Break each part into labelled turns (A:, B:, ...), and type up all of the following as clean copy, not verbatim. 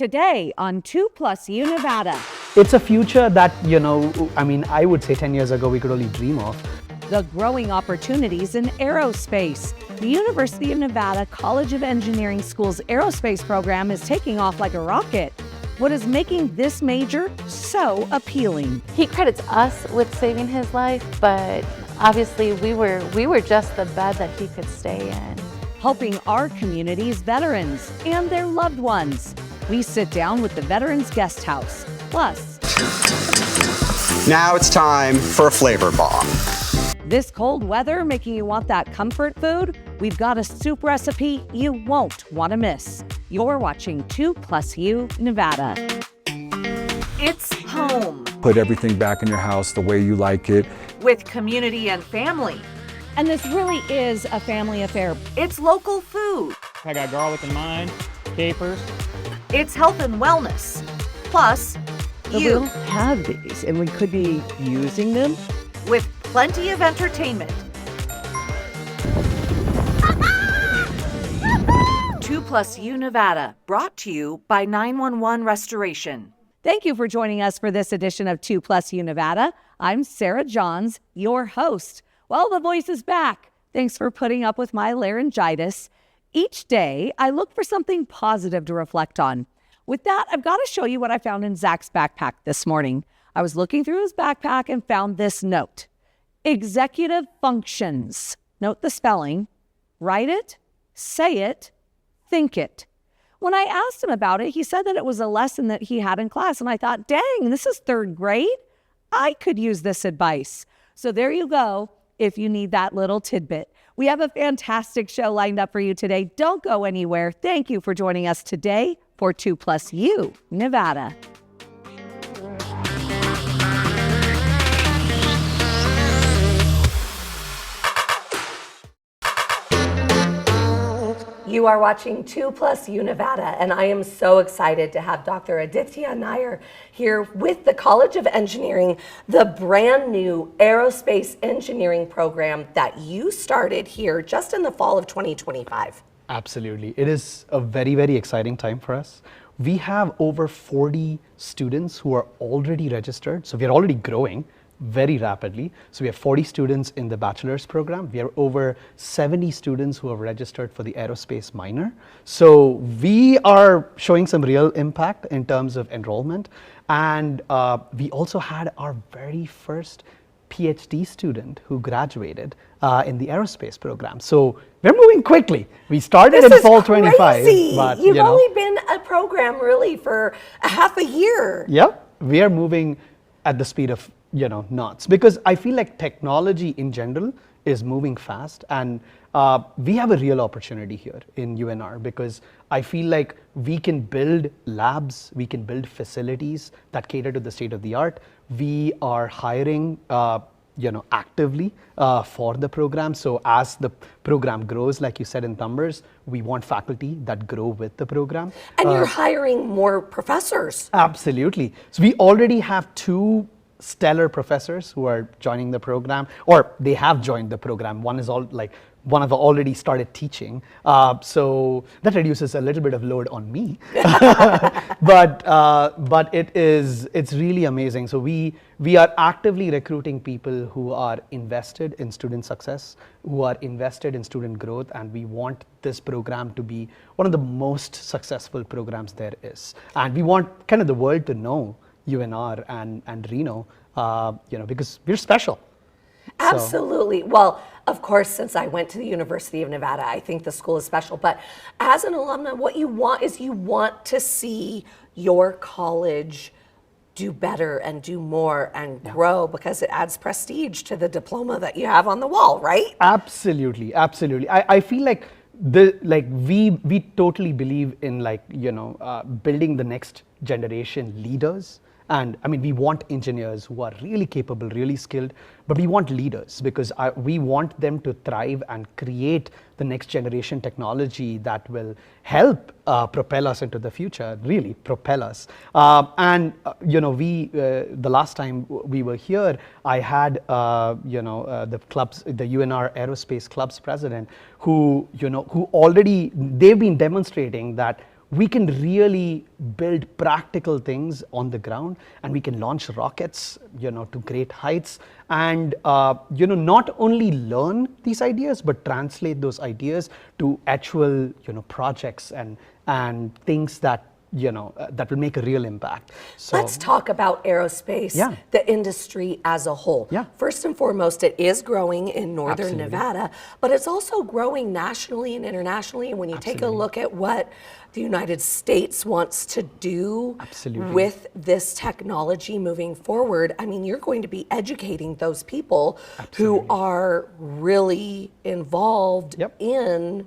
A: Today on 2+U Nevada.
B: It's a future that, I would say 10 years ago we could only dream of.
A: The growing opportunities in aerospace. The University of Nevada College of Engineering School's aerospace program is taking off like a rocket. What is making this major so appealing?
C: He credits us with saving his life, but obviously we were just the bed that he could stay in.
A: Helping our community's veterans and their loved ones. We sit down with the Veterans Guest House. Plus,
D: now it's time for a flavor bomb.
A: This cold weather making you want that comfort food? We've got a soup recipe you won't want to miss. You're watching 2+U Nevada. It's home.
E: Put everything back in your house the way you like it.
A: With community and family. And this really is a family affair. It's local food.
F: I got garlic in mine, capers.
A: It's health and wellness. Plus,
G: we don't have these, and we could be using them.
A: With plenty of entertainment. 2+U Nevada, brought to you by 911 Restoration. Thank you for joining us for this edition of 2+U Nevada. I'm Sarah Johns, your host. Well, the voice is back. Thanks for putting up with my laryngitis. Each day, I look for something positive to reflect on. With that, I've got to show you what I found in Zach's backpack this morning. I was looking through his backpack and found this note. Executive functions. Note the spelling. Write it, say it, think it. When I asked him about it, he said that it was a lesson that he had in class. And I thought, dang, this is 3rd grade. I could use this advice. So there you go, if you need that little tidbit. We have a fantastic show lined up for you today. Don't go anywhere. Thank you for joining us today for 2+U Nevada.
H: You are watching 2+U Nevada, and I am so excited to have Dr. Aditya Nair here with the College of Engineering, the brand new aerospace engineering program that you started here just in the fall of 2025.
B: Absolutely. It is a very, very exciting time for us. We have over 40 students who are already registered, so we are already growing very rapidly. So we have 40 students in the bachelor's program. We have over 70 students who have registered for the aerospace minor. So we are showing some real impact in terms of enrollment. And we also had our very first PhD student who graduated in the aerospace program. So we're moving quickly. We started in fall 25.
H: But you've only been a program really for a half a year.
B: Yep, we are moving at the speed of knots, because I feel like technology in general is moving fast, and we have a real opportunity here in UNR, because I feel like we can build labs, we can build facilities that cater to the state of the art. We are hiring actively for the program. So as the program grows, like you said in numbers, we want faculty that grow with the program.
H: And you're hiring more professors.
B: Absolutely. So we already have 2 stellar professors who are joining the program, or they have joined the program. One have already started teaching, so that reduces a little bit of load on me. but it's really amazing. So we are actively recruiting people who are invested in student success, who are invested in student growth, and we want this program to be one of the most successful programs there is. And we want kind of the world to know UNR and Reno, because we're special.
H: Absolutely. Well, of course, since I went to the University of Nevada, I think the school is special. But as an alumna, what you want is you want to see your college do better and do more and grow, because it adds prestige to the diploma that you have on the wall, right?
B: Absolutely, absolutely. I feel like we totally believe in building the next generation leaders. And I mean, we want engineers who are really capable, really skilled, but we want leaders, because we want them to thrive and create the next generation technology that will help propel us into the future, really propel us. The last time we were here, I had the UNR Aerospace Club's president who already, they've been demonstrating that we can really build practical things on the ground, and we can launch rockets, to great heights, and not only learn these ideas, but translate those ideas to actual, projects and things that that will make a real impact. So
H: let's talk about aerospace,
B: Yeah.
H: the industry as a whole.
B: Yeah.
H: First and foremost, it is growing in northern
B: Absolutely.
H: Nevada, but it's also growing nationally and internationally. And when you take a
B: Absolutely.
H: look at what the United States wants to do
B: Absolutely.
H: with this technology moving forward, I mean, you're going to be educating those people who
B: Absolutely.
H: are really involved
B: Yep.
H: in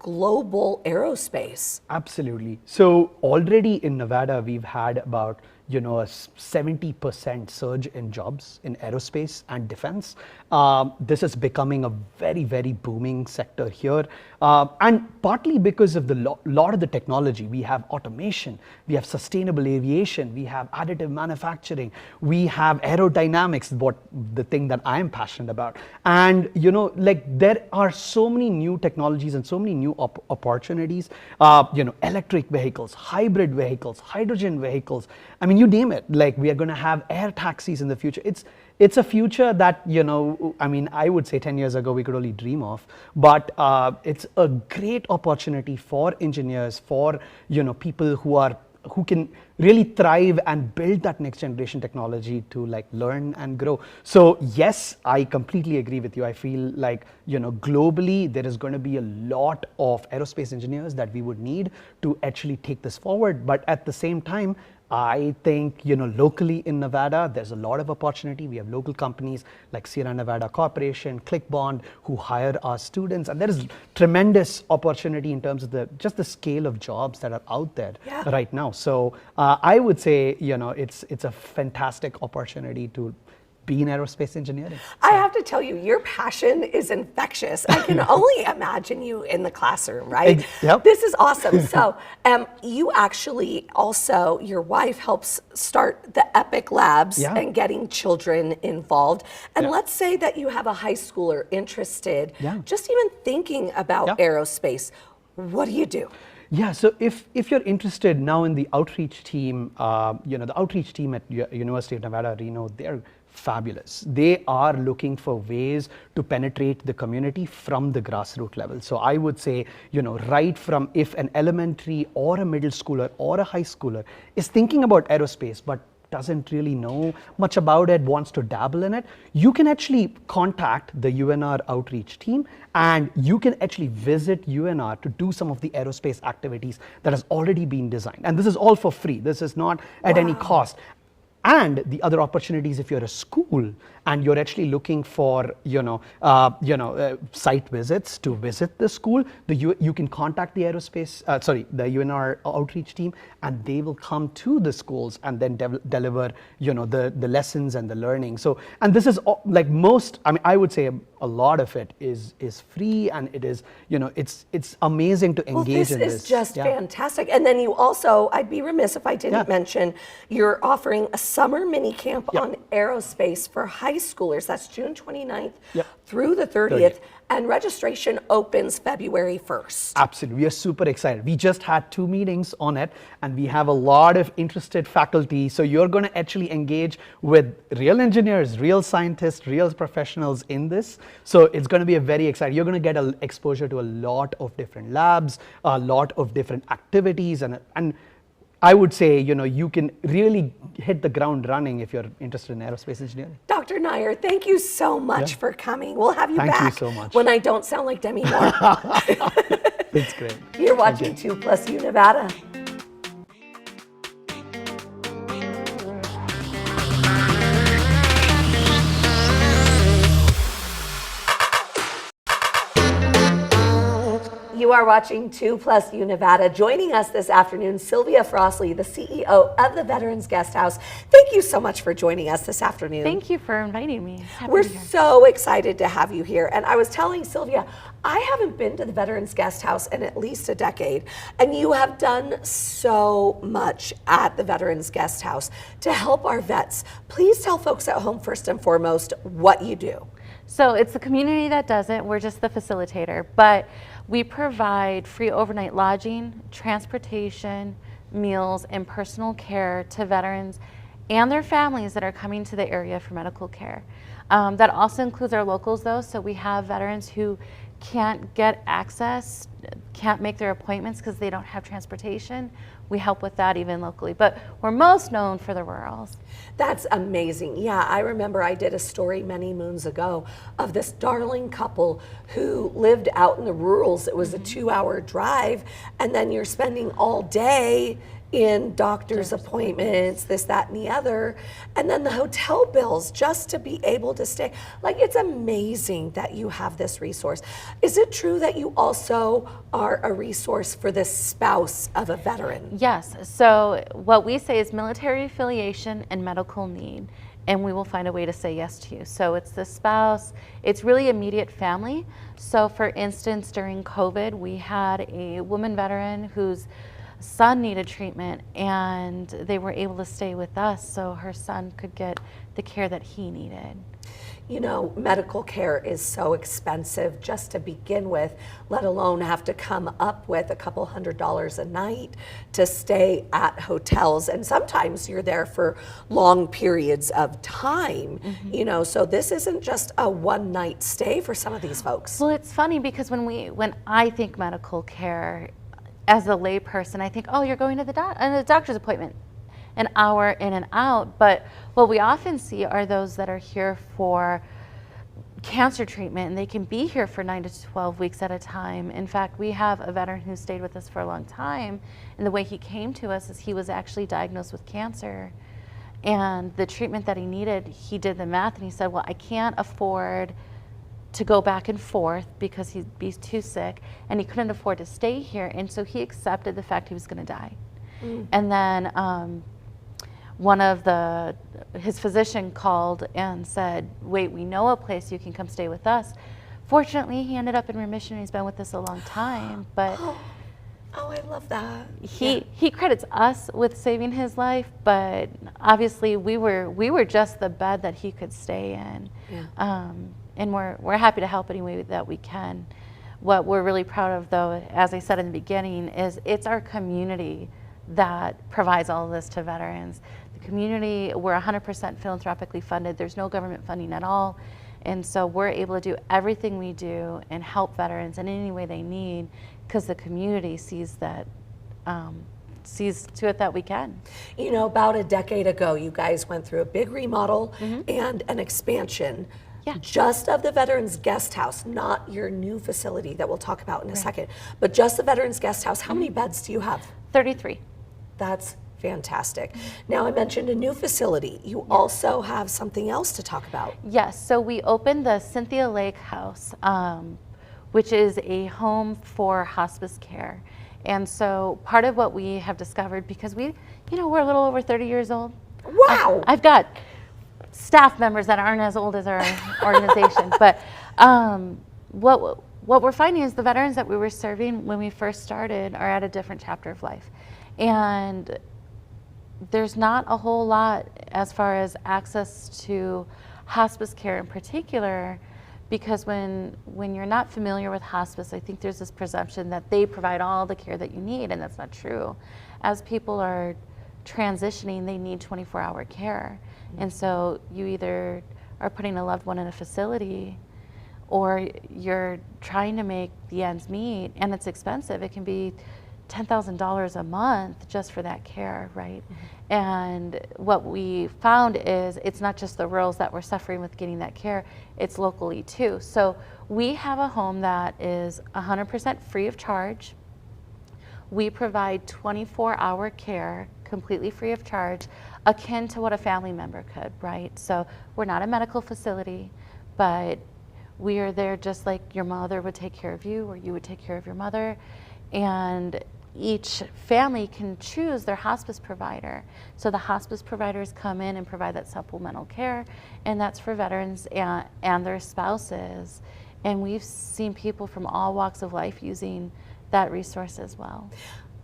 H: global aerospace.
B: Absolutely. So already in Nevada, we've had about a 70% surge in jobs in aerospace and defense. This is becoming a very, very booming sector here. And partly because of the lot of the technology. We have automation, we have sustainable aviation, we have additive manufacturing, we have aerodynamics, the thing that I am passionate about. And there are so many new technologies and so many new opportunities, electric vehicles, hybrid vehicles, hydrogen vehicles. I mean, you name it. Like, we are going to have air taxis in the future. It's a future that, I mean, I would say 10 years ago we could only dream of, but it's a great opportunity for engineers, for, people who can really thrive and build that next generation technology to learn and grow. So yes, I completely agree with you. I feel like, globally there is going to be a lot of aerospace engineers that we would need to actually take this forward. But at the same time, I think, locally in Nevada, there's a lot of opportunity. We have local companies like Sierra Nevada Corporation, ClickBond, who hire our students. And there is tremendous opportunity in terms of just the scale of jobs that are out there right now. So I would say, it's a fantastic opportunity to be in aerospace engineering.
H: I have to tell you, your passion is infectious. I can only imagine you in the classroom, right?
B: Yep.
H: This is awesome. So you actually also, your wife helps start the Epic Labs
B: Yeah.
H: and getting children involved. And
B: Yeah.
H: let's say that you have a high schooler interested,
B: Yeah.
H: just even thinking about
B: Yeah.
H: aerospace. What do you do?
B: Yeah, so if you're interested now in the outreach team, the outreach team at University of Nevada, Reno, they're fabulous. They are looking for ways to penetrate the community from the grassroots level. So I would say, right from if an elementary or a middle schooler or a high schooler is thinking about aerospace, but doesn't really know much about it, wants to dabble in it, you can actually contact the UNR outreach team, and you can actually visit UNR to do some of the aerospace activities that has already been designed. And this is all for free. This is not at any cost. And the other opportunities, if you're a school and you're actually looking for site visits to visit the school, you can contact the the UNR outreach team, and they will come to the schools and then deliver the lessons and the learning. So, and this is I would say a lot of it is free, and it is it's amazing to engage in this.
H: This is just fantastic. And then you also, I'd be remiss if I didn't mention, you're offering a summer mini camp on aerospace for high schoolers. That's June 29th through the 30th. And registration opens February 1st.
B: Absolutely. We are super excited. We just had 2 meetings on it, and we have a lot of interested faculty. So you're going to actually engage with real engineers, real scientists, real professionals in this. So it's going to be a very exciting. You're going to get exposure to a lot of different labs, a lot of different activities, and I would say, you can really hit the ground running if you're interested in aerospace engineering.
H: Dr. Nair, thank you so much for coming. We'll have you
B: Thank you
H: back
B: so much.
H: when I don't sound like Demi Moore.
B: It's great.
H: You're watching 2+U Nevada. You are watching 2+U Nevada. Joining us this afternoon, Sylvia Frostley, the CEO of the Veterans Guest House. Thank you so much for joining us this afternoon.
C: Thank you for inviting me. Happy
H: We're
C: to be here.
H: so excited to have you here. And I was telling Sylvia, I haven't been to the Veterans Guest House in at least a decade. And you have done so much at the Veterans Guest House to help our vets. Please tell folks at home, first and foremost, what you do.
C: So it's the community that does it. We're just the facilitator. But We provide free overnight lodging, transportation, meals, and personal care to veterans and their families that are coming to the area for medical care. That also includes our locals though, so we have veterans who can't get access, can't make their appointments because they don't have transportation. We help with that even locally, but we're most known for the rurals.
H: That's amazing. Yeah, I remember I did a story many moons ago of this darling couple who lived out in the rurals. It was a 2-hour drive, and then you're spending all day in doctor's appointments, this, that, and the other, and then the hotel bills just to be able to stay. Like, it's amazing that you have this resource. Is it true that you also are a resource for the spouse of a veteran?
C: Yes, so what we say is military affiliation and medical need, and we will find a way to say yes to you. So it's the spouse, it's really immediate family. So for instance, during COVID, we had a woman veteran whose son needed treatment, and they were able to stay with us so her son could get the care that he needed.
H: You know, medical care is so expensive just to begin with, let alone have to come up with a couple $100s a night to stay at hotels. And sometimes you're there for long periods of time, you know, so this isn't just a one-night stay for some of these folks.
C: Well, it's funny because when I think medical care, as a layperson, I think, oh, you're going to the doctor's appointment, an hour in and out. But what we often see are those that are here for cancer treatment, and they can be here for 9 to 12 weeks at a time. In fact, we have a veteran who stayed with us for a long time, and the way he came to us is he was actually diagnosed with cancer. And the treatment that he needed, he did the math, and he said, well, I can't afford to go back and forth because he'd be too sick, and he couldn't afford to stay here, and so he accepted the fact he was going to die. And then one of his physician called and said, wait, we know a place you can come stay with us. Fortunately, he ended up in remission, and he's been with us a long time, but
H: Oh, I love that.
C: he credits us with saving his life, but obviously we were just the bed that he could stay in. And we're happy to help any way that we can. What we're really proud of, though, as I said in the beginning, is it's our community that provides all of this to veterans. The community, we're 100% philanthropically funded. There's no government funding at all. And so we're able to do everything we do and help veterans in any way they need because the community sees that, sees to it that we can.
H: You know, about a decade ago, you guys went through a big remodel and an expansion. Just of the Veterans Guest House, not your new facility that we'll talk about in a second, but just the Veterans Guest House. How many beds do you have?
C: 33.
H: That's fantastic. Now, I mentioned a new facility. You also have something else to talk about.
C: Yes, so we opened the Cynthia Lake House, which is a home for hospice care. And so part of what we have discovered, because we're a little over 30 years old.
H: Wow.
C: I've got staff members that aren't as old as our organization, but what we're finding is the veterans that we were serving when we first started are at a different chapter of life. And there's not a whole lot as far as access to hospice care in particular, because when you're not familiar with hospice, I think there's this presumption that they provide all the care that you need, and that's not true. As people are transitioning, they need 24-hour care. And so you either are putting a loved one in a facility or you're trying to make the ends meet, and it's expensive. It can be $10,000 a month just for that care, right? And what we found is it's not just the rurals that were suffering with getting that care, it's locally too. So we have a home that is 100% free of charge. We provide 24-hour care completely free of charge, akin to what a family member could, right? So we're not a medical facility, but we are there just like your mother would take care of you or you would take care of your mother. And each family can choose their hospice provider. So the hospice providers come in and provide that supplemental care, and that's for veterans and their spouses. And we've seen people from all walks of life using that resource as well.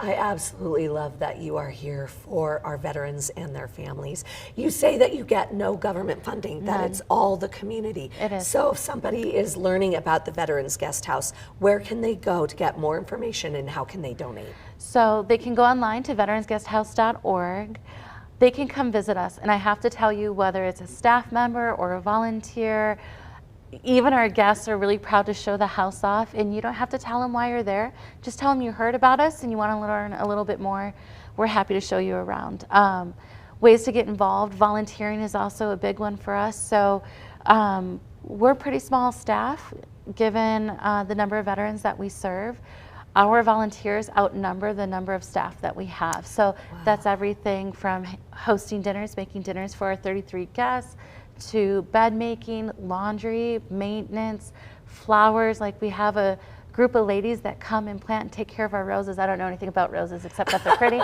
H: I absolutely love that you are here for our veterans and their families. You say that you get no government funding, that it's all the community.
C: It is.
H: So if somebody is learning about the Veterans Guest House, where can they go to get more information and how can they donate?
C: So they can go online to veteransguesthouse.org. They can come visit us. And I have to tell you, whether it's a staff member or a volunteer, even our guests are really proud to show the house off, and you don't have to tell them why you're there. Just tell them you heard about us and you want to learn a little bit more. We're happy to show you around. Ways to get involved. Volunteering is also a big one for us. So we're pretty small staff given the number of veterans that we serve. Our volunteers outnumber the number of staff that we have. So that's everything from hosting dinners, making dinners for our 33 guests, to bed making, laundry, maintenance, flowers. Like we have a group of ladies that come and plant and take care of our roses. I don't know anything about roses except that they're pretty.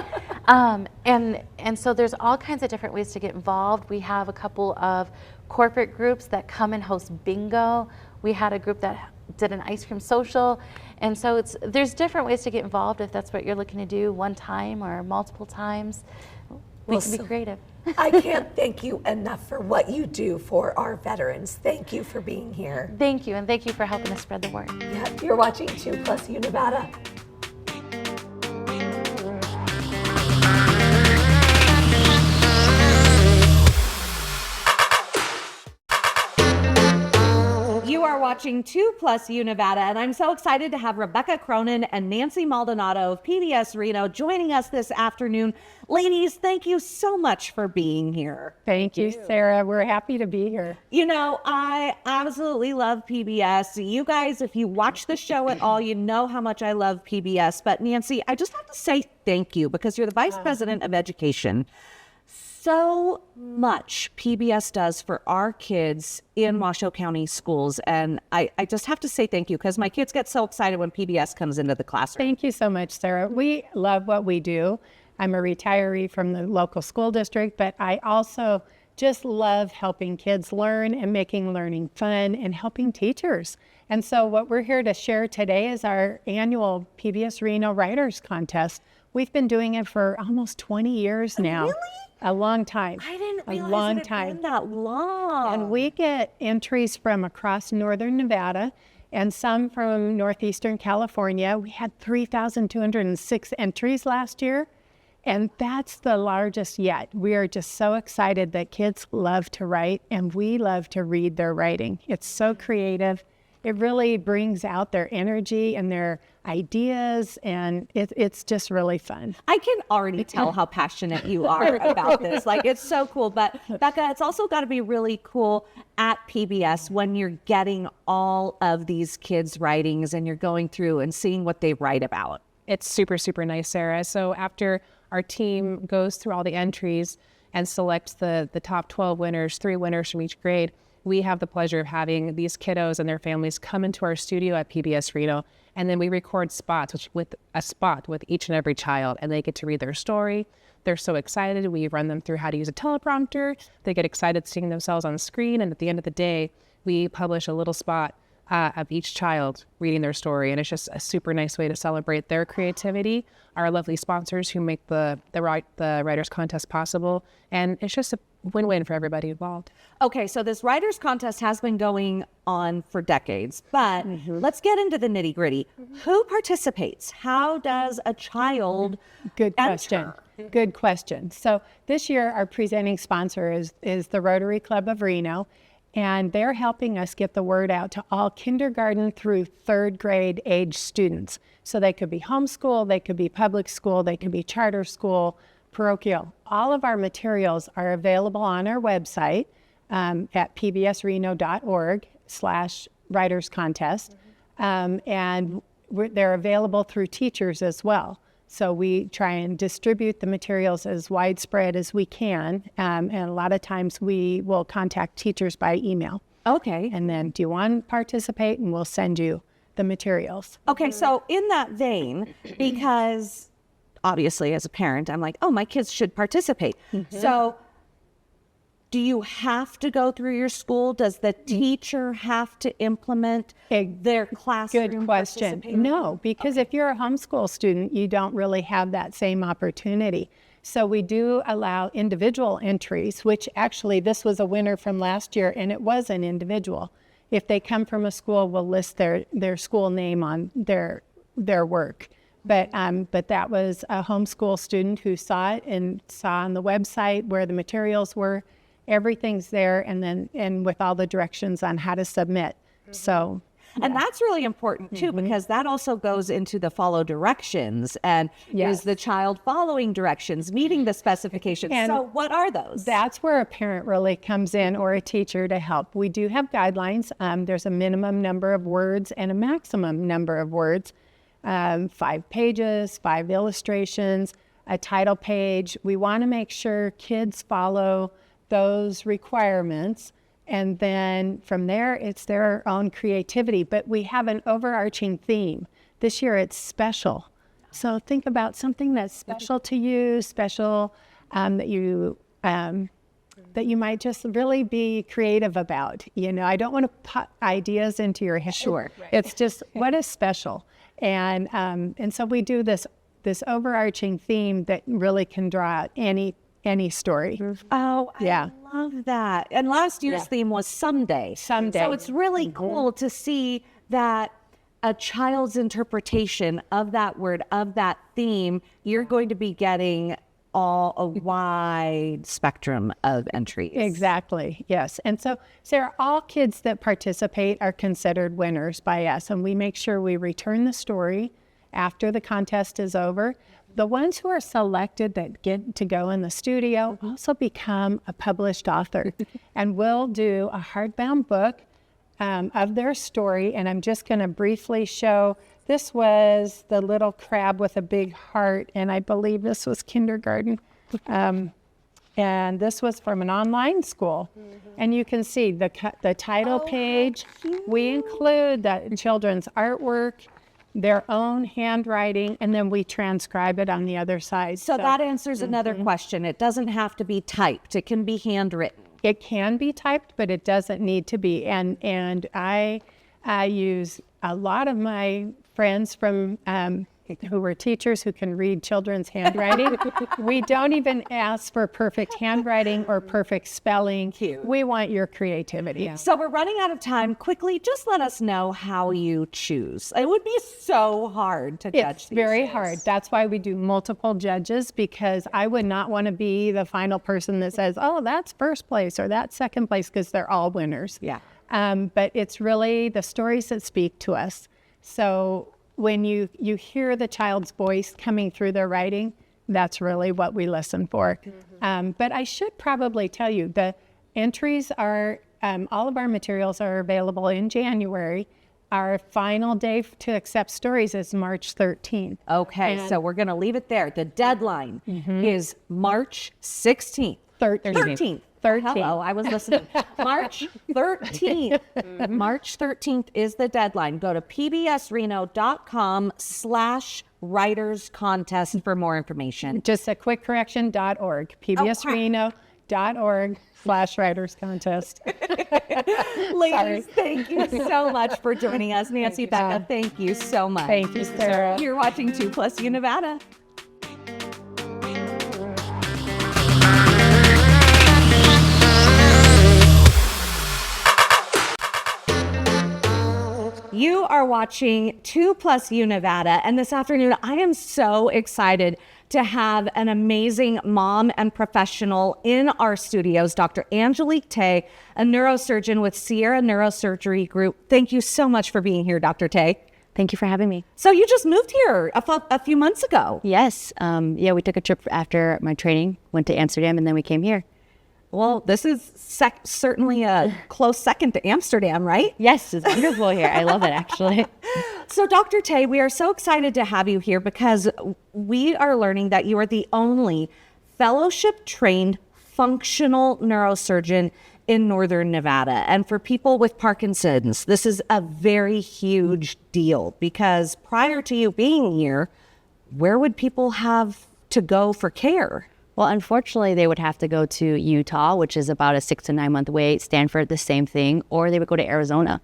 C: And so there's all kinds of different ways to get involved. We have a couple of corporate groups that come and host bingo. We had a group that did an ice cream social. And so there's different ways to get involved if that's what you're looking to do, one time or multiple times. We can be creative.
H: I can't thank you enough for what you do for our veterans. Thank you for being here.
C: Thank you, and thank you for helping us spread the word.
H: Yeah, you're watching 2+U Nevada.
A: You are watching 2+U Nevada, and I'm so excited to have Rebecca Cronin and Nancy Maldonado of PBS Reno joining us this afternoon. Ladies, thank you so much for being here.
I: Thank you, Sarah. We're happy to be here.
A: You know, I absolutely love PBS. You guys, if you watch the show at all, you know how much I love PBS. But Nancy, I just have to say thank you because you're the Vice President of Education. So much PBS does for our kids in Washoe County schools. And I just have to say thank you because my kids get so excited when PBS comes into the classroom.
I: Thank you so much, Sarah. We love what we do. I'm a retiree from the local school district, but I also just love helping kids learn and making learning fun and helping teachers. And so what we're here to share today is our annual PBS Reno Writers Contest. We've been doing it for almost 20 years now.
A: Really?
I: A long time.
A: I didn't realize
I: a long
A: it had
I: time.
A: been that long.
I: And we get entries from across northern Nevada and some from northeastern California. We had 3,206 entries last year, and that's the largest yet. We are just so excited that kids love to write, and we love to read their writing. It's so creative. It really brings out their energy and their ideas, and it's just really fun.
A: I can already tell how passionate you are about this. Like, it's so cool. But Becca, it's also got to be really cool at PBS when you're getting all of these kids' writings and you're going through and seeing what they write about.
J: It's super, super nice, Sarah. So after our team goes through all the entries and selects the top 12 winners, 3 winners from each grade, we have the pleasure of having these kiddos and their families come into our studio at PBS Reno, and then we record spots with each and every child, and they get to read their story. They're so excited. We run them through how to use a teleprompter. They get excited seeing themselves on the screen, and at the end of the day, we publish a little spot of each child reading their story, and it's just a super nice way to celebrate their creativity. Our lovely sponsors who make the Writers Contest possible, and it's just a win-win for everybody involved.
A: Okay, so this Writers Contest has been going on for decades, but let's get into the nitty-gritty. Who participates? How does a child
I: Good question.
A: enter?
I: Good question. So this year, our presenting sponsor is the Rotary Club of Reno, and they're helping us get the word out to all kindergarten through 3rd grade age students. So they could be homeschool, they could be public school, they could be charter school, parochial. All of our materials are available on our website at pbsreno.org/writers contest. And they're available through teachers as well. So we try and distribute the materials as widespread as we can. And a lot of times we will contact teachers by email.
A: Okay.
I: And then, do you want to participate? And we'll send you the materials.
A: Okay, so in that vein, because obviously as a parent, I'm like, oh, my kids should participate. So do you have to go through your school? Does the teacher have to implement their classroom?
I: Good question. No, because if you're a homeschool student, you don't really have that same opportunity. So we do allow individual entries, which actually this was a winner from last year, and it was an individual. If they come from a school, we'll list their school name on their work. But that was a homeschool student who saw it and saw on the website where the materials were. Everything's there, and with all the directions on how to submit. So,
A: and that's really important too, because that also goes into the follow directions. And is the child following directions, meeting the specifications?
I: And
A: so what are those?
I: That's where a parent really comes in, or a teacher, to help. We do have guidelines. There's a minimum number of words and a maximum number of words. 5 pages, 5 illustrations, a title page. We want to make sure kids follow those requirements, and then from there it's their own creativity. But we have an overarching theme. This year it's special. So think about something that's special to you, special that you might just really be creative about. You know, I don't want to put ideas into your head.
A: Sure.
I: It's just what is special. And so we do this overarching theme that really can draw out any story.
A: Oh,
I: yeah.
A: I love that. And last year's theme was someday.
I: Someday.
A: So it's really cool to see that a child's interpretation of that word, of that theme, you're going to be getting a wide spectrum of entries.
I: Exactly, yes. And so, Sarah, all kids that participate are considered winners by us, and we make sure we return the story after the contest is over. The ones who are selected that get to go in the studio also become a published author, and we'll do a hardbound book of their story. And I'm just going to briefly show. This was the little crab with a big heart, and I believe this was kindergarten. And this was from an online school. And you can see the title page. We include the children's artwork, their own handwriting, and then we transcribe it on the other side.
A: So that answers another question. It doesn't have to be typed. It can be handwritten.
I: It can be typed, but it doesn't need to be. And I use a lot of my friends from who were teachers who can read children's handwriting. We don't even ask for perfect handwriting or perfect spelling.
A: Cute.
I: We want your creativity. Yeah.
A: So we're running out of time. Quickly, just let us know how you choose. It would be so hard to judge
I: It's
A: these
I: very
A: days.
I: hard. That's why we do multiple judges, because I would not want to be the final person that says, oh, that's first place or that's second place, because they're all winners.
A: Yeah.
I: But it's really the stories that speak to us. So when you hear the child's voice coming through their writing, that's really what we listen for. But I should probably tell you, the entries are, all of our materials are available in January. Our final day to accept stories is March 13th.
A: Okay, so we're going to leave it there. The deadline is March 16th. 13th. Hello, I was listening. March 13th. March 13th is the deadline. Go to pbsreno.com/writers contest for more information.
I: Just a quick correction, .org. pbsreno.org/writers contest.
A: Ladies, thank you so much for joining us. Nancy, Becca, thank you so much.
I: Thank you, Sarah.
A: You're watching 2+ Nevada. You are watching 2+ Nevada, and this afternoon I am so excited to have an amazing mom and professional in our studios, Dr. Angelique Tay, a neurosurgeon with Sierra Neurosurgery Group. Thank you so much for being here, Dr. Tay.
K: Thank you for having me.
A: So you just moved here a few months ago.
K: Yes. Yeah, we took a trip after my training, went to Amsterdam, and then we came here.
A: Well, this is certainly a close second to Amsterdam, right?
K: Yes, it's wonderful here. I love it, actually.
A: So, Dr. Tay, we are so excited to have you here because we are learning that you are the only fellowship-trained functional neurosurgeon in Northern Nevada. And for people with Parkinson's, this is a very huge deal because prior to you being here, where would people have to go for care?
K: Well, unfortunately, they would have to go to Utah, which is about a 6 to 9 month wait. Stanford, the same thing, or they would go to Arizona.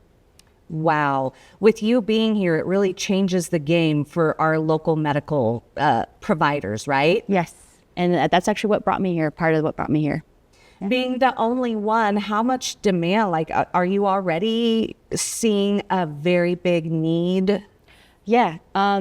A: Wow. With you being here, it really changes the game for our local medical providers, right?
K: Yes. And that's actually what brought me here, part of what brought me here.
A: Being the only one, how much demand, like, are you already seeing a very big need?
K: Yeah.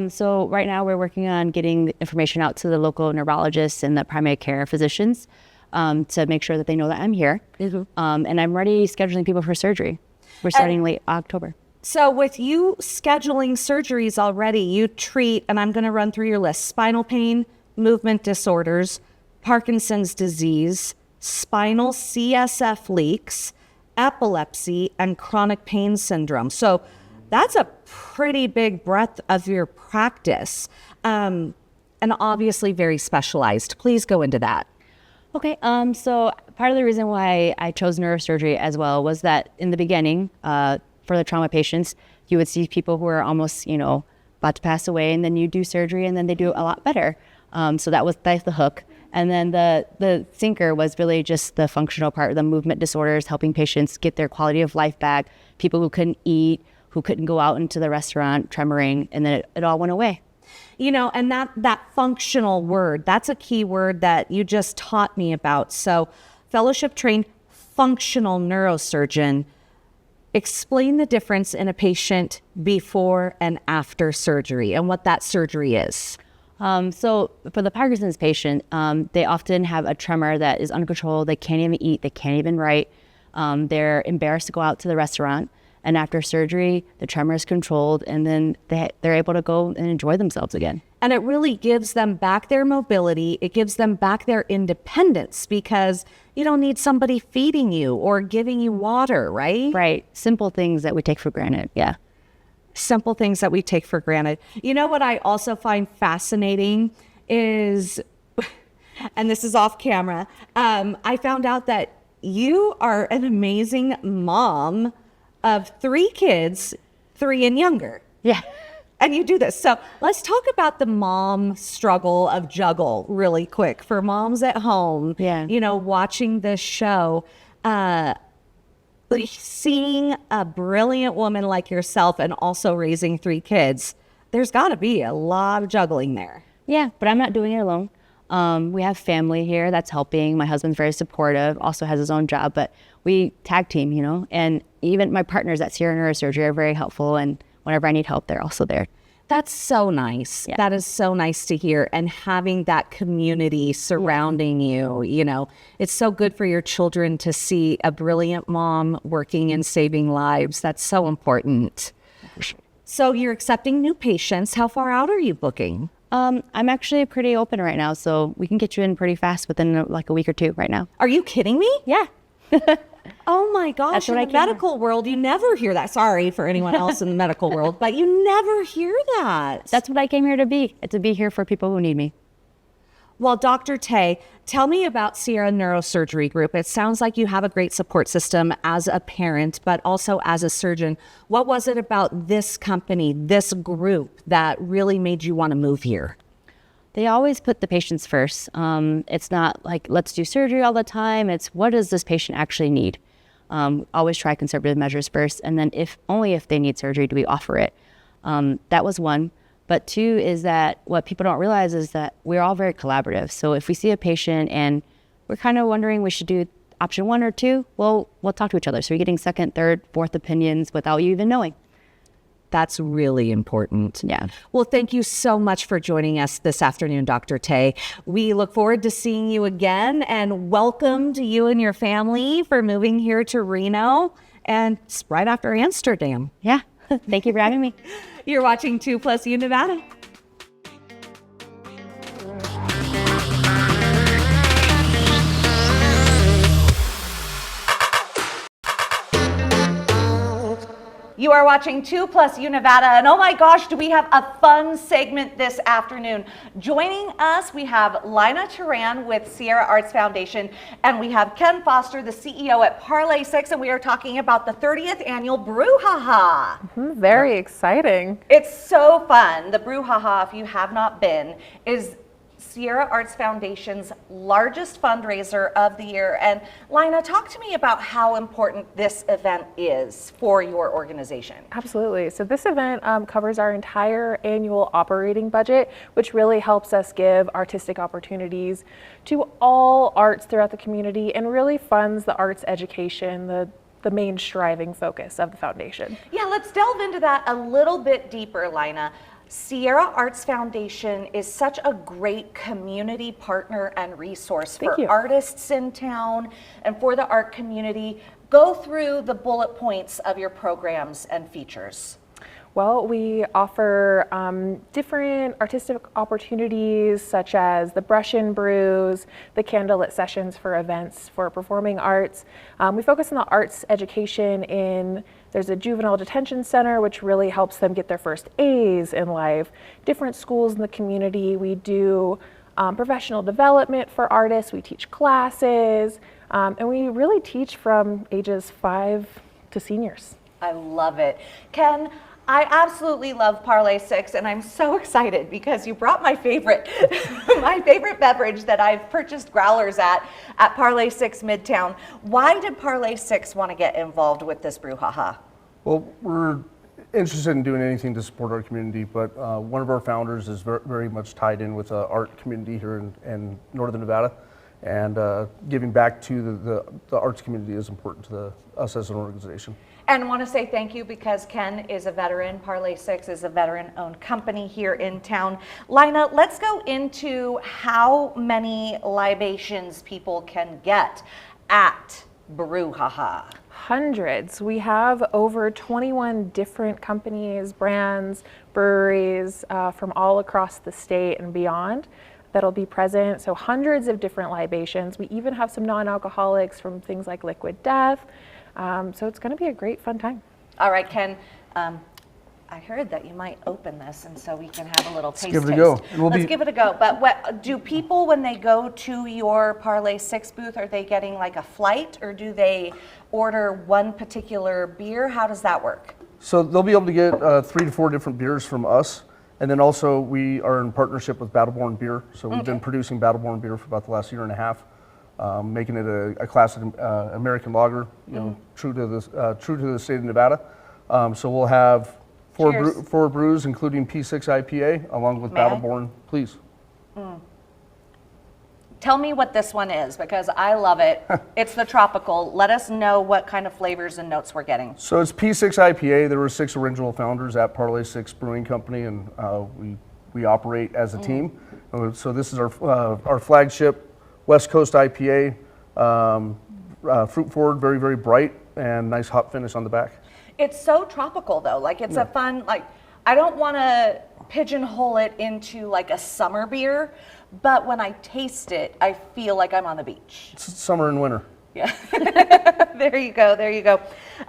K: So right now we're working on getting information out to the local neurologists and the primary care physicians to make sure that they know that I'm here. And I'm already scheduling people for surgery. We're starting late October.
A: So with you scheduling surgeries already, you treat, and I'm going to run through your list, spinal pain, movement disorders, Parkinson's disease, spinal CSF leaks, epilepsy, and chronic pain syndrome. So that's a pretty big breadth of your practice, and obviously very specialized. Please go into that.
K: Okay, so part of the reason why I chose neurosurgery as well was that in the beginning, for the trauma patients, you would see people who are almost, about to pass away, and then you do surgery, and then they do a lot better. So that's the hook. And then the sinker was really just the functional part, the movement disorders, helping patients get their quality of life back, people who couldn't eat, who couldn't go out into the restaurant, tremoring, and then it all went away.
A: And that functional word, that's a key word that you just taught me about. So fellowship trained functional neurosurgeon, explain the difference in a patient before and after surgery and what that surgery is.
K: So for the Parkinson's patient, they often have a tremor that is uncontrolled. They can't even eat. They can't even write. They're embarrassed to go out to the restaurant. And after surgery, the tremor is controlled, and then they're able to go and enjoy themselves again.
A: And it really gives them back their mobility. It gives them back their independence because you don't need somebody feeding you or giving you water, right?
K: Right. Simple things that we take for granted. Yeah.
A: Simple things that we take for granted. You know what I also find fascinating is, and this is off camera, I found out that you are an amazing mom of 3 kids, 3 and younger.
K: Yeah.
A: And you do this. So let's talk about the mom struggle of juggle really quick for moms at home, watching this show, seeing a brilliant woman like yourself and also raising 3 kids. There's got to be a lot of juggling there.
K: Yeah, but I'm not doing it alone. We have family here that's helping. My husband's very supportive, also has his own job, but we tag team, and even my partners at Sierra Neurosurgery are very helpful, and whenever I need help, they're also there.
A: That's so nice.
K: Yeah.
A: That is so nice to hear. And having that community surrounding you, it's so good for your children to see a brilliant mom working and saving lives. That's so important. So you're accepting new patients. How far out are you booking?
K: I'm actually pretty open right now, so we can get you in pretty fast within like a week or 2 right now.
A: Are you kidding me?
K: Yeah.
A: Oh my gosh, in the medical world, you never hear that. Sorry for anyone else in the medical world, but you never hear that.
K: That's what I came here to be here for people who need me.
A: Well, Dr. Tay, tell me about Sierra Neurosurgery Group. It sounds like you have a great support system as a parent, but also as a surgeon. What was it about this company, this group, that really made you want to move here?
K: They always put the patients first. It's not like, let's do surgery all the time. It's what does this patient actually need? Always try conservative measures first. And then only if they need surgery do we offer it. That was one. But 2 is that what people don't realize is that we're all very collaborative. So if we see a patient and we're kind of wondering we should do option 1 or 2, well, we'll talk to each other. So you're getting second, third, fourth opinions without you even knowing.
A: That's really important.
K: Yeah.
A: Well, thank you so much for joining us this afternoon, Dr. Tay. We look forward to seeing you again, and welcome to you and your family for moving here to Reno, and it's right after Amsterdam.
K: Yeah. Thank you for having me.
A: You're watching 2+U Nevada. You are watching 2+U Nevada, and oh my gosh, do we have a fun segment this afternoon. Joining us, we have Lina Turan with Sierra Arts Foundation, and we have Ken Foster, the CEO at Parlay 6, and we are talking about the 30th annual Brew, HaHa.
L: Very exciting.
A: It's so fun. The Brew, HaHa, if you have not been, is Sierra Arts Foundation's largest fundraiser of the year. And Lina, talk to me about how important this event is for your organization.
L: Absolutely. So this event covers our entire annual operating budget, which really helps us give artistic opportunities to all arts throughout the community and really funds the arts education, the main striving focus of the foundation.
A: Yeah, let's delve into that a little bit deeper, Lina. Sierra Arts Foundation is such a great community partner and resource for artists in town and for the art community. Go through the bullet points of your programs and features.
L: Well, we offer different artistic opportunities such as the brush and brews, the candlelit sessions for events for performing arts. We focus on the arts education there's a juvenile detention center which really helps them get their first A's in life. Different schools in the community, we do professional development for artists, we teach classes, and we really teach from ages 5 to seniors.
A: I love it. Ken, I absolutely love Parlay 6, and I'm so excited because you brought my favorite, my favorite beverage that I've purchased growlers at Parlay 6 Midtown. Why did Parlay 6 want to get involved with this Brew HaHa?
M: Well, we're interested in doing anything to support our community, but one of our founders is very much tied in with the art community here in Northern Nevada, and giving back to the arts community is important to us as an organization.
A: And want to say thank you because Ken is a veteran. Parlay 6 is a veteran-owned company here in town. Lina, let's go into how many libations people can get at Brew HaHa.
L: Hundreds. We have over 21 different companies, brands, breweries from all across the state and beyond that'll be present. So hundreds of different libations. We even have some non-alcoholics from things like Liquid Death. So it's going to be a great fun time.
A: All right, Ken, I heard that you might open this, and so we can have a little taste.
M: Let's give it a go.
A: Let's give it a go. But do people, when they go to your Parlay 6 booth, are they getting like a flight, or do they order one particular beer? How does that work?
M: So they'll be able to get 3 to 4 different beers from us. And then also we are in partnership with Battleborn Beer. So we've been producing Battleborn Beer for about the last year and a half. Making it a classic American lager, true to the state of Nevada. So we'll have four brews, including P6 IPA, along with Battleborn. Please.
A: Tell me what this one is, because I love it. It's the tropical. Let us know what kind of flavors and notes we're getting.
M: So it's P6 IPA. There were 6 original founders at Parlay 6 Brewing Company, and we operate as a team. So this is our flagship West Coast IPA, fruit forward, very, very bright, and nice hop finish on the back.
A: It's so tropical though, like it's a fun, I don't want to pigeonhole it into like a summer beer, but when I taste it, I feel like I'm on the beach.
M: It's summer and winter.
A: Yeah, there you go, there you go.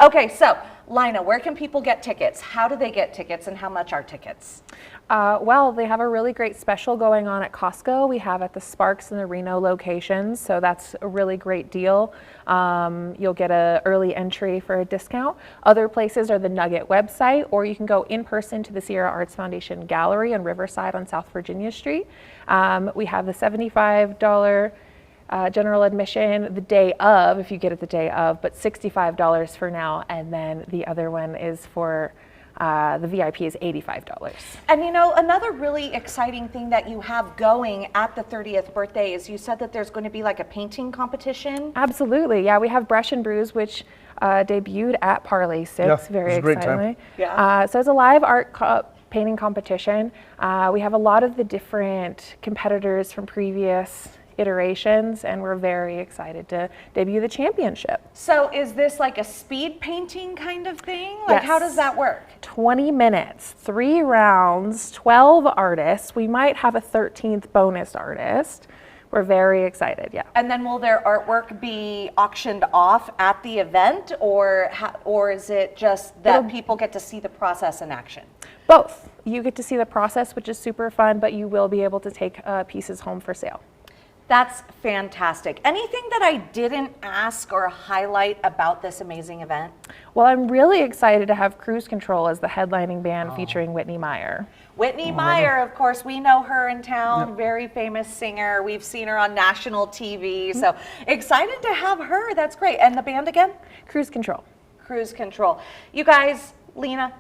A: Okay, so Lina, where can people get tickets? How do they get tickets, and how much are tickets?
L: Well, they have a really great special going on at Costco. We have at the Sparks and the Reno locations, so that's a really great deal. You'll get an early entry for a discount. Other places are the Nugget website, or you can go in person to the Sierra Arts Foundation Gallery on Riverside on South Virginia Street. We have the $75 general admission the day of, if you get it the day of, but $65 for now, and then the other one is for the VIP is $85.
A: And you know, another really exciting thing that you have going at the 30th birthday is you said that there's going to be like a painting competition.
L: Absolutely, yeah. We have Brush and Brews, which debuted at Parlay 6, very excitingly. Yeah. So it's a live art painting competition. We have a lot of the different competitors from previous iterations, and we're very excited to debut the championship.
A: So is this like a speed painting kind of thing? Like, how does that work?
L: 20 minutes, 3 rounds, 12 artists. We might have a 13th bonus artist. We're very excited, yeah.
A: And then will their artwork be auctioned off at the event, or is it just that people get to see the process in action?
L: Both. You get to see the process, which is super fun, but you will be able to take pieces home for sale.
A: That's fantastic. Anything that I didn't ask or highlight about this amazing event?
L: Well, I'm really excited to have Cruise Control as the headlining band featuring Whitney Meyer.
A: Whitney Meyer, of course, we know her in town, very famous singer. We've seen her on national TV, so excited to have her. That's great. And the band again?
L: Cruise Control.
A: Cruise Control. You guys, Lena,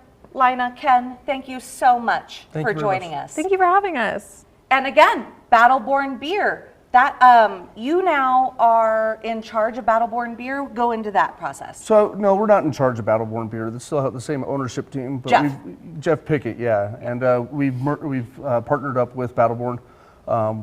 A: Ken, thank you so much for joining us.
L: Thank you for having us.
A: And again, Battleborn Beer. That you now are in charge of Battleborn Beer. Go into that process.
M: So no, we're not in charge of Battleborn Beer. They still have the same ownership team. But Jeff Pickett, and we've partnered up with Battleborn.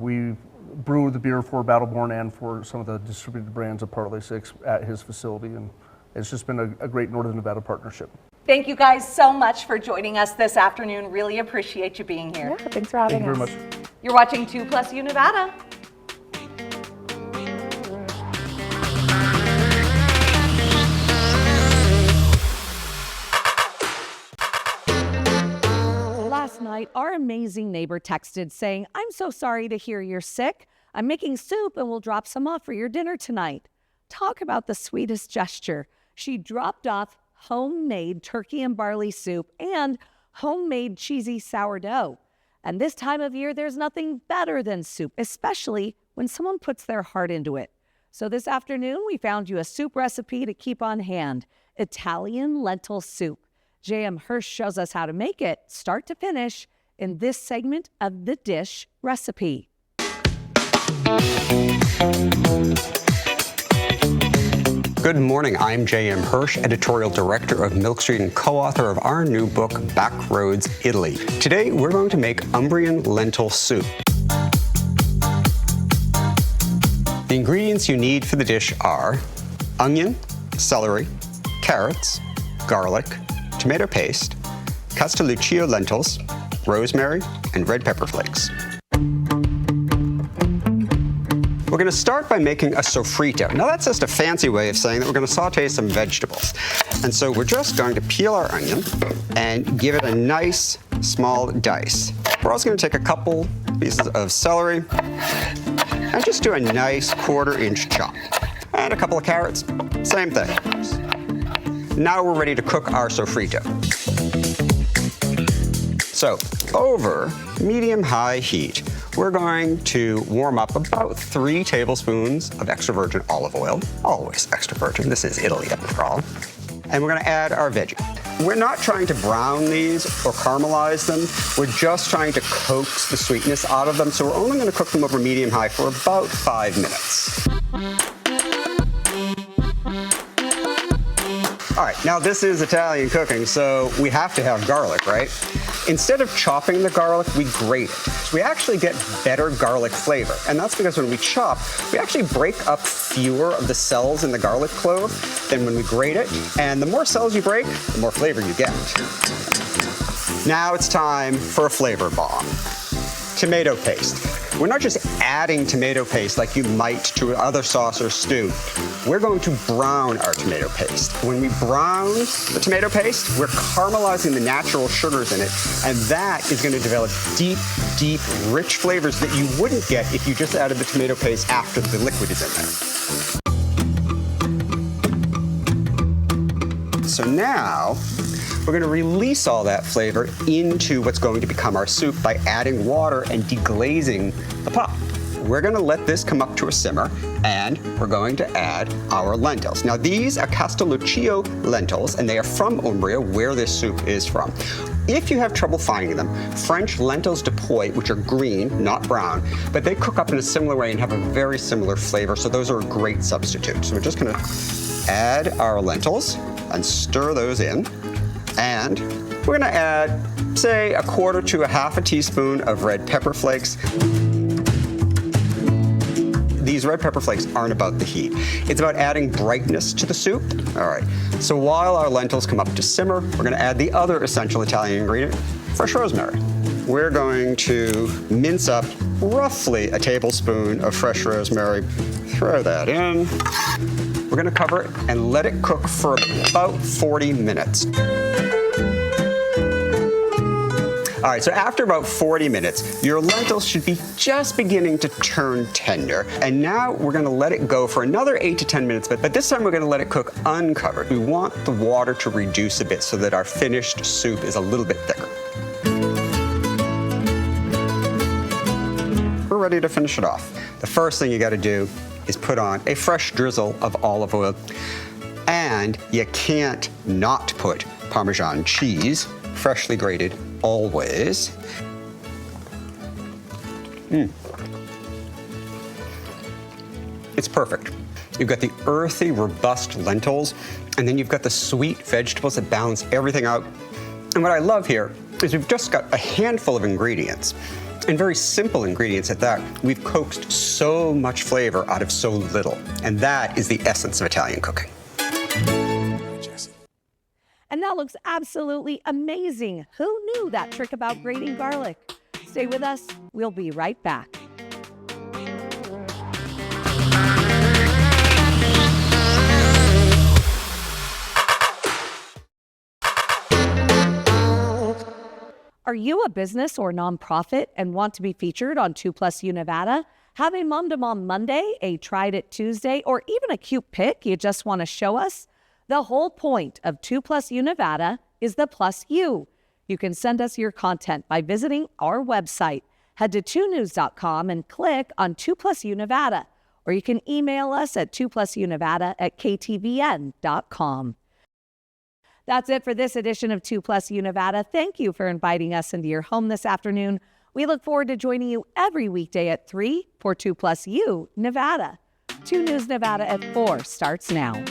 M: We brew the beer for Battleborn and for some of the distributed brands of Parlay 6 at his facility, and it's just been a great Northern Nevada partnership.
A: Thank you guys so much for joining us this afternoon. Really appreciate you being here.
L: Yeah, thanks for having us.
M: Thank you very much.
A: You're watching 2+U Nevada. Last night, our amazing neighbor texted saying, "I'm so sorry to hear you're sick. I'm making soup and we'll drop some off for your dinner tonight." Talk about the sweetest gesture. She dropped off homemade turkey and barley soup and homemade cheesy sourdough. And this time of year, there's nothing better than soup, especially when someone puts their heart into it. So this afternoon, we found you a soup recipe to keep on hand: Italian lentil soup. J.M. Hirsch shows us how to make it, start to finish, in this segment of The Dish Recipe.
D: Good morning, I'm J.M. Hirsch, editorial director of Milk Street and co-author of our new book, Backroads Italy. Today, we're going to make Umbrian lentil soup. The ingredients you need for the dish are onion, celery, carrots, garlic, tomato paste, Castelluccio lentils, rosemary, and red pepper flakes. We're going to start by making a sofrito. Now that's just a fancy way of saying that we're going to saute some vegetables. And so we're just going to peel our onion and give it a nice small dice. We're also going to take a couple pieces of celery and just do a nice 1/4-inch chop. And a couple of carrots, same thing. Now we're ready to cook our sofrito. So over medium-high heat, we're going to warm up about 3 tablespoons of extra virgin olive oil. Always extra virgin, this is Italy after all. And we're gonna add our veggie. We're not trying to brown these or caramelize them. We're just trying to coax the sweetness out of them. So we're only gonna cook them over medium-high for about 5 minutes. All right, now this is Italian cooking, so we have to have garlic, right? Instead of chopping the garlic, we grate it. So we actually get better garlic flavor. And that's because when we chop, we actually break up fewer of the cells in the garlic clove than when we grate it. And the more cells you break, the more flavor you get. Now it's time for a flavor bomb. Tomato paste. We're not just adding tomato paste like you might to other sauce or stew. We're going to brown our tomato paste. When we brown the tomato paste, we're caramelizing the natural sugars in it, and that is going to develop deep, deep, rich flavors that you wouldn't get if you just added the tomato paste after the liquid is in there. So now, we're going to release all that flavor into what's going to become our soup by adding water and deglazing the pot. We're going to let this come up to a simmer, and we're going to add our lentils. Now these are Castelluccio lentils, and they are from Umbria, where this soup is from. If you have trouble finding them, French lentils de pois, which are green, not brown, but they cook up in a similar way and have a very similar flavor, so those are a great substitute. So we're just going to add our lentils and stir those in. And we're gonna add, say, 1/4 to 1/2 teaspoon of red pepper flakes. These red pepper flakes aren't about the heat. It's about adding brightness to the soup. All right, so while our lentils come up to simmer, we're gonna add the other essential Italian ingredient, fresh rosemary. We're going to mince up roughly a tablespoon of fresh rosemary, throw that in. We're gonna cover it and let it cook for about 40 minutes. All right, so after about 40 minutes, your lentils should be just beginning to turn tender. And now we're gonna let it go for another 8 to 10 minutes, but this time we're gonna let it cook uncovered. We want the water to reduce a bit so that our finished soup is a little bit thicker. We're ready to finish it off. The first thing you gotta do is put on a fresh drizzle of olive oil. And you can't not put Parmesan cheese, freshly grated, always. It's perfect. You've got the earthy, robust lentils, and then you've got the sweet vegetables that balance everything out. And what I love here is we've just got a handful of ingredients, and very simple ingredients at that. We've coaxed so much flavor out of so little, and that is the essence of Italian cooking.
A: And that looks absolutely amazing. Who knew that trick about grating garlic? Stay with us. We'll be right back. Are you a business or nonprofit and want to be featured on 2+ U Nevada? Have a Mom to Mom Monday, a Tried It Tuesday, or even a cute pic you just want to show us? The whole point of 2+ U Nevada is the plus you. You can send us your content by visiting our website. Head to 2news.com and click on 2+ U Nevada, or you can email us at 2plusUnevada@ktvn.com. That's it for this edition of 2+ U Nevada. Thank you for inviting us into your home this afternoon. We look forward to joining you every weekday at 3 for 2+ U Nevada. 2 News Nevada at 4 starts now.